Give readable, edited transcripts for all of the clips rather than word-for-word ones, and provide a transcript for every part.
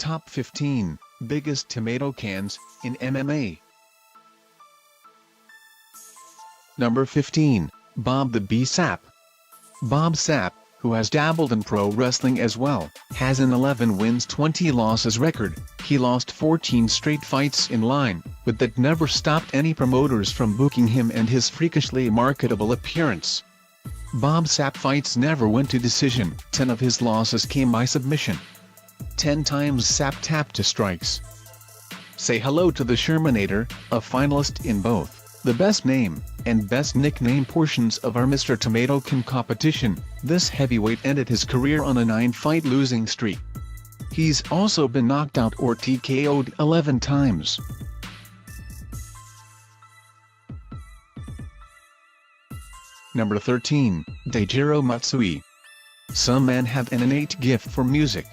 Top 15 Biggest Tomato Cans in MMA. Number 15, Bob the Bee Sapp. Bob Sapp, who has dabbled in pro wrestling as well, has an 11 wins 20 losses record. He lost 14 straight fights in line, but that never stopped any promoters from booking him and his freakishly marketable appearance. Bob Sapp fights never went to decision. 10 of his losses came by submission. 10 times Sapp tapped to strikes. Say hello to the Shermanator, a finalist in both the best name and best nickname portions of our Mr. Tomato Can competition. This heavyweight ended his career on a 9-fight losing streak. He's also been knocked out or TKO'd 11 times. Number 13, Daijiro Matsui. Some men have an innate gift for music.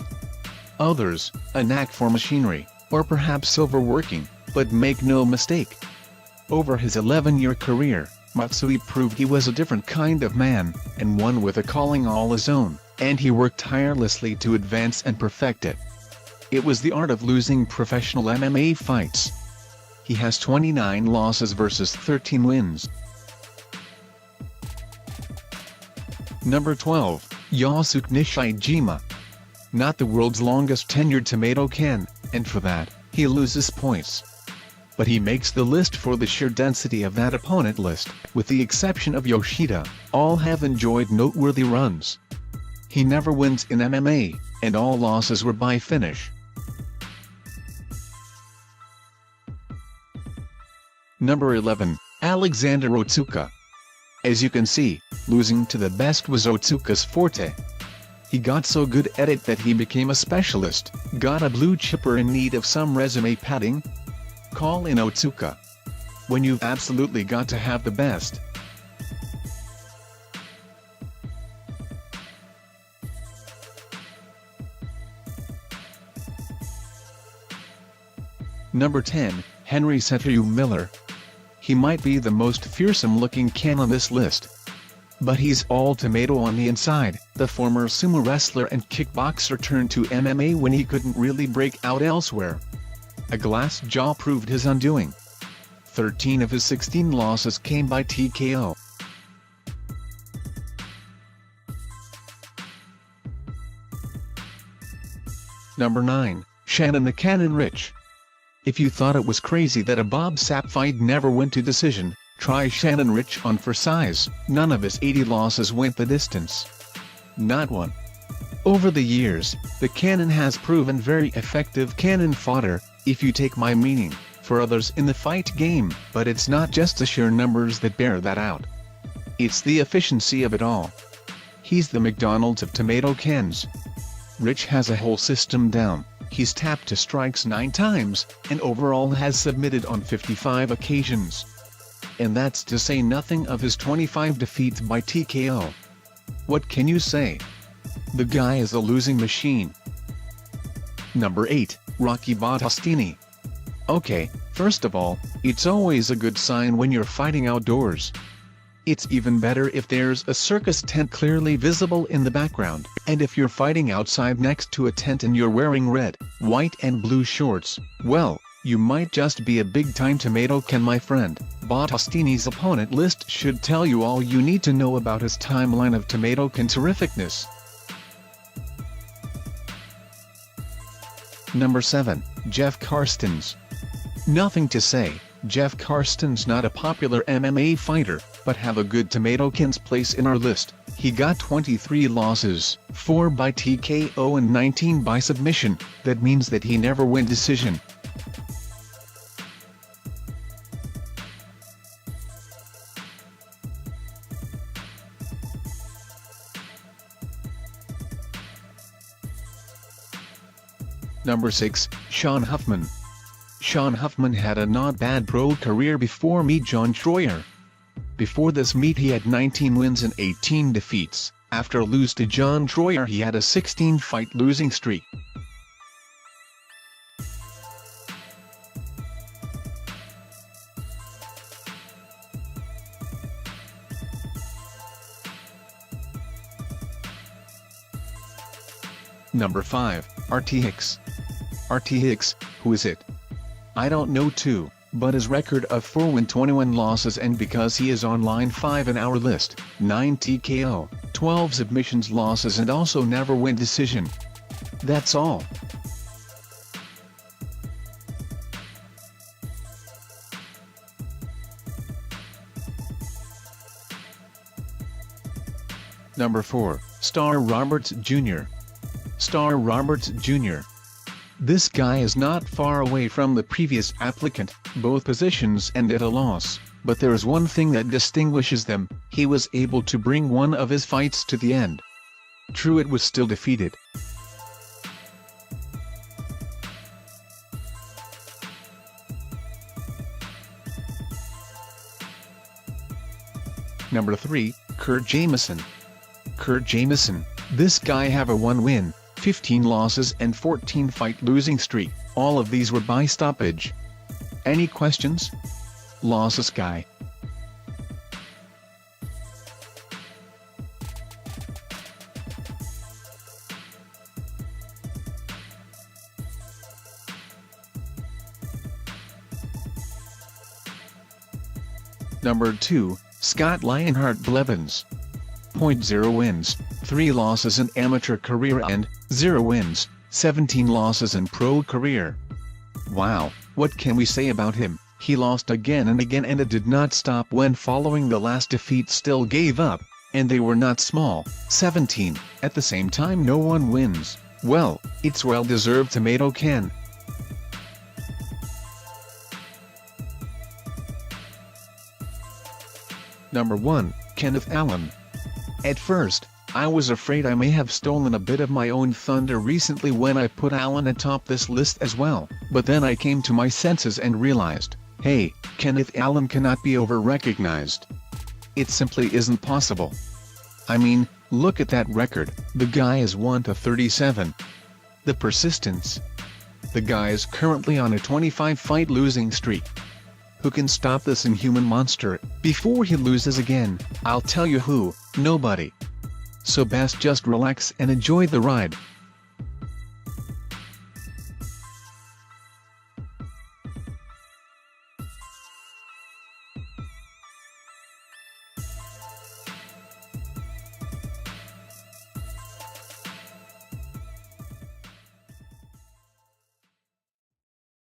Others, a knack for machinery, or perhaps silverworking, but make no mistake. Over his 11-year career, Matsui proved he was a different kind of man, and one with a calling all his own, and he worked tirelessly to advance and perfect it. It was the art of losing professional MMA fights. He has 29 losses versus 13 wins. Number 12, Yosuke Nishijima. Not the world's longest tenured tomato can, and for that, he loses points. But he makes the list for the sheer density of that opponent list. With the exception of Yoshida, all have enjoyed noteworthy runs. He never wins in MMA, and all losses were by finish. Number 11, Alexander Otsuka. As you can see, losing to the best was Otsuka's forte. He got so good at it that he became a specialist. Got a blue chipper in need of some resume padding? Call in Otsuka. When you've absolutely got to have the best. Number 10, Henry Cetrou Miller. He might be the most fearsome-looking can on this list. But he's all tomato on the inside. The former sumo wrestler and kickboxer turned to MMA when he couldn't really break out elsewhere. A glass jaw proved his undoing. 13 of his 16 losses came by TKO. Number 9, Shannon the Cannon Rich. If you thought it was crazy that a Bob Sapp fight never went to decision, try Shannon Rich on for size. None of his 80 losses went the distance. Not one. Over the years, the Cannon has proven very effective cannon fodder, if you take my meaning, for others in the fight game, but it's not just the sheer numbers that bear that out. It's the efficiency of it all. He's the McDonald's of tomato cans. Rich has a whole system down. He's tapped to strikes 9 times, and overall has submitted on 55 occasions. And that's to say nothing of his 25 defeats by TKO. What can you say? The guy is a losing machine. Number 8, Rocky Battistini. Okay, first of all, it's always a good sign when you're fighting outdoors. It's even better if there's a circus tent clearly visible in the background, and if you're fighting outside next to a tent and you're wearing red, white and blue shorts, well, you might just be a big-time tomato can, my friend. Battistini's opponent list should tell you all you need to know about his timeline of tomato can terrificness. Number 7, Jeff Karstens. Nothing to say, Jeff Karstens not a popular MMA fighter, but have a good tomato can's place in our list. He got 23 losses, 4 by TKO and 19 by submission. That means that he never went decision. Number 6, Sean Huffman. Sean Huffman had a not bad pro career before meet John Troyer. Before this meet he had 19 wins and 18 defeats. After lose to John Troyer he had a 16-fight losing streak. Number 5, RT Hicks. RT Hicks, who is it? I don't know too, but his record of 4 wins 21 losses, and because he is on line 5 in our list, 9 TKO, 12 submissions losses, and also never win decision. That's all. Number 4, Star Roberts Jr. Star Roberts Jr. This guy is not far away from the previous applicant, both positions and at a loss, but there is one thing that distinguishes them: he was able to bring one of his fights to the end. True, it was still defeated. Number 3, Kurt Jamison. Kurt Jamison, this guy have a 1 win, 15 losses and 14 fight losing streak, all of these were by stoppage. Any questions? Losses guy. Number 2, Scott Lionheart Blevins. 0 wins, 3 losses in amateur career and 0 wins, 17 losses in pro career. Wow, what can we say about him? He lost again and again, and it did not stop when following the last defeat still gave up, and they were not small, 17, at the same time no one wins. Well, it's well-deserved tomato can. Number 1, Kenneth Allen. At first, I was afraid I may have stolen a bit of my own thunder recently when I put Allen atop this list as well, but then I came to my senses and realized, hey, Kenneth Allen cannot be over-recognized. It simply isn't possible. I mean, look at that record, the guy is 1-37. The persistence. The guy is currently on a 25-fight losing streak. Who can stop this inhuman monster before he loses again? I'll tell you who, nobody. So best just relax and enjoy the ride.